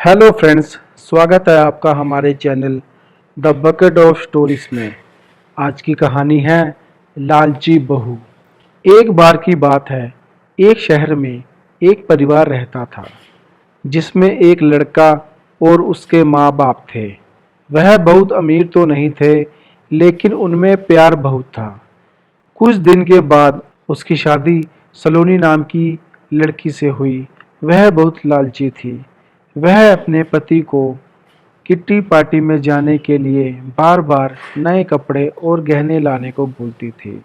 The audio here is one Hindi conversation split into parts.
हेलो फ्रेंड्स, स्वागत है आपका हमारे channel the bucket of stories में। आज की कहानी है लालची बहू। एक बार की बात है, एक शहर में एक परिवार रहता था जिसमें एक लड़का और उसके माँ बाप थे। वह बहुत अमीर तो नहीं थे, लेकिन उनमें प्यार बहुत था। कुछ दिन के बाद उसकी शादी सलोनी नाम की लड़की से हुई। वह बहुत लालची थी। वह अपने पति को किट्टी पार्टी में जाने के लिए बार बार नए कपड़े और गहने लाने को बोलती थी।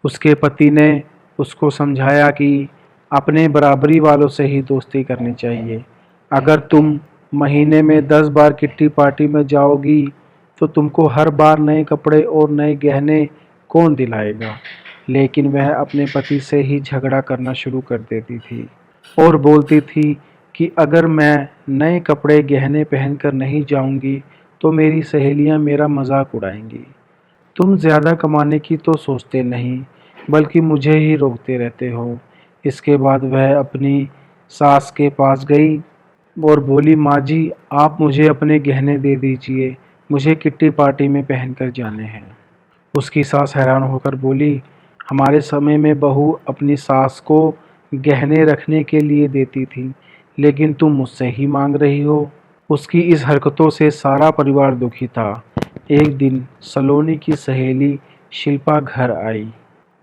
उसके पति ने उसको समझाया कि अपने बराबरी वालों से ही दोस्ती करनी चाहिए। अगर तुम महीने में 10 बार किट्टी पार्टी में जाओगी तो तुमको हर बार नए कपड़े और नए गहने कौन दिलाएगा। लेकिन वह अपने पति से ही झगड़ा करना शुरू कर देती थी और बोलती थी कि अगर मैं नए कपड़े गहने पहनकर नहीं जाऊंगी तो मेरी सहेलियां मेरा मजाक उड़ाएंगी। तुम ज़्यादा कमाने की तो सोचते नहीं, बल्कि मुझे ही रोकते रहते हो। इसके बाद वह अपनी सास के पास गई और बोली, माँ जी, आप मुझे अपने गहने दे दीजिए, मुझे किट्टी पार्टी में पहनकर जाने हैं। उसकी सास हैरान होकर बोली, हमारे समय में बहू अपनी सास को गहने रखने के लिए देती थी, लेकिन तुम मुझसे ही मांग रही हो। उसकी इस हरकतों से सारा परिवार दुखी था। एक दिन सलोनी की सहेली शिल्पा घर आई।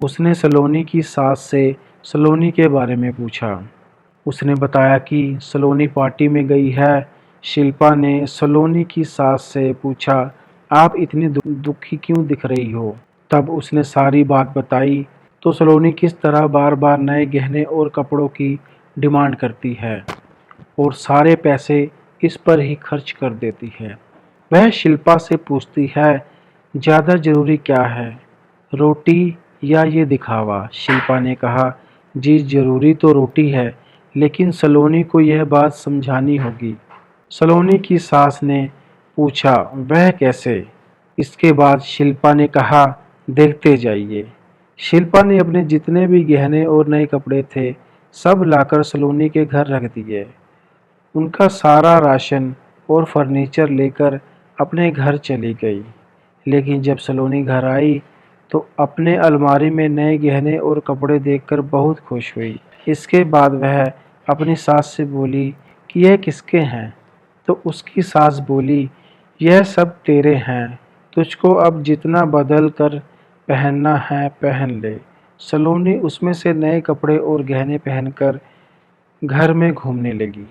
उसने सलोनी की सास से सलोनी के बारे में पूछा। उसने बताया कि सलोनी पार्टी में गई है। शिल्पा ने सलोनी की सास से पूछा, आप इतनी दुखी क्यों दिख रही हो। तब उसने सारी बात बताई तो सलोनी किस तरह बार बार नए गहने और कपड़ों की डिमांड करती है और सारे पैसे इस पर ही खर्च कर देती है। वह शिल्पा से पूछती है, ज़्यादा ज़रूरी क्या है, रोटी या ये दिखावा। शिल्पा ने कहा, जी ज़रूरी तो रोटी है, लेकिन सलोनी को यह बात समझानी होगी। सलोनी की सास ने पूछा, वह कैसे। इसके बाद शिल्पा ने कहा, देखते जाइए। शिल्पा ने अपने जितने भी गहने और नए कपड़े थे सब लाकर सलोनी के घर रख दिए। उनका सारा राशन और फर्नीचर लेकर अपने घर चली गई। लेकिन जब सलोनी घर आई तो अपने अलमारी में नए गहने और कपड़े देखकर बहुत खुश हुई। इसके बाद वह अपनी सास से बोली कि यह किसके हैं। तो उसकी सास बोली, यह सब तेरे हैं, तुझको अब जितना बदल कर पहनना है पहन ले। सलोनी उसमें से नए कपड़े और गहने पहनकर घर में घूमने लगी।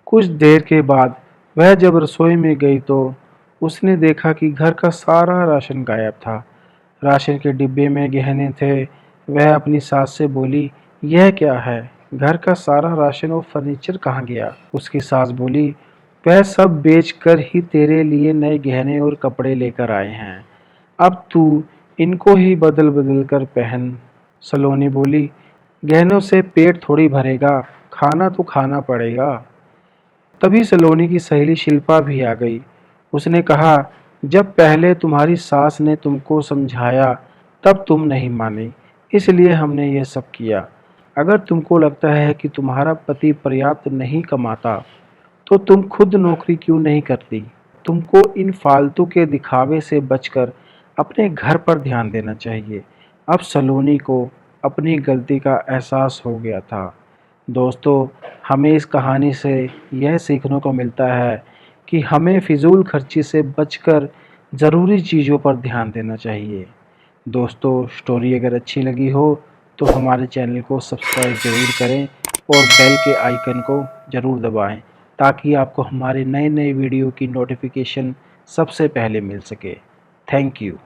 कुछ देर के बाद वह जब रसोई में गई तो उसने देखा कि घर का सारा राशन गायब था। राशन के डिब्बे में गहने थे। वह अपनी सास से बोली, यह क्या है, घर का सारा राशन और फर्नीचर कहाँ गया। उसकी सास बोली, वह सब बेच कर ही तेरे लिए नए गहने और कपड़े लेकर आए हैं, अब तू इनको ही बदल बदल कर पहन। सलोनी बोली, गहनों से पेट थोड़ी भरेगा, खाना तो खाना पड़ेगा। तभी सलोनी की सहेली शिल्पा भी आ गई। उसने कहा, जब पहले तुम्हारी सास ने तुमको समझाया तब तुम नहीं मानी, इसलिए हमने ये सब किया। अगर तुमको लगता है कि तुम्हारा पति पर्याप्त नहीं कमाता तो तुम खुद नौकरी क्यों नहीं करती। तुमको इन फालतू के दिखावे से बचकर अपने घर पर ध्यान देना चाहिए। अब सलोनी को अपनी गलती का एहसास हो गया था। दोस्तों, हमें इस कहानी से यह सीखने को मिलता है कि हमें फिजूल खर्ची से बचकर ज़रूरी चीज़ों पर ध्यान देना चाहिए। दोस्तों, स्टोरी अगर अच्छी लगी हो तो हमारे चैनल को सब्सक्राइब ज़रूर करें और बेल के आइकन को ज़रूर दबाएं, ताकि आपको हमारे नए नए वीडियो की नोटिफिकेशन सबसे पहले मिल सके। Thank you.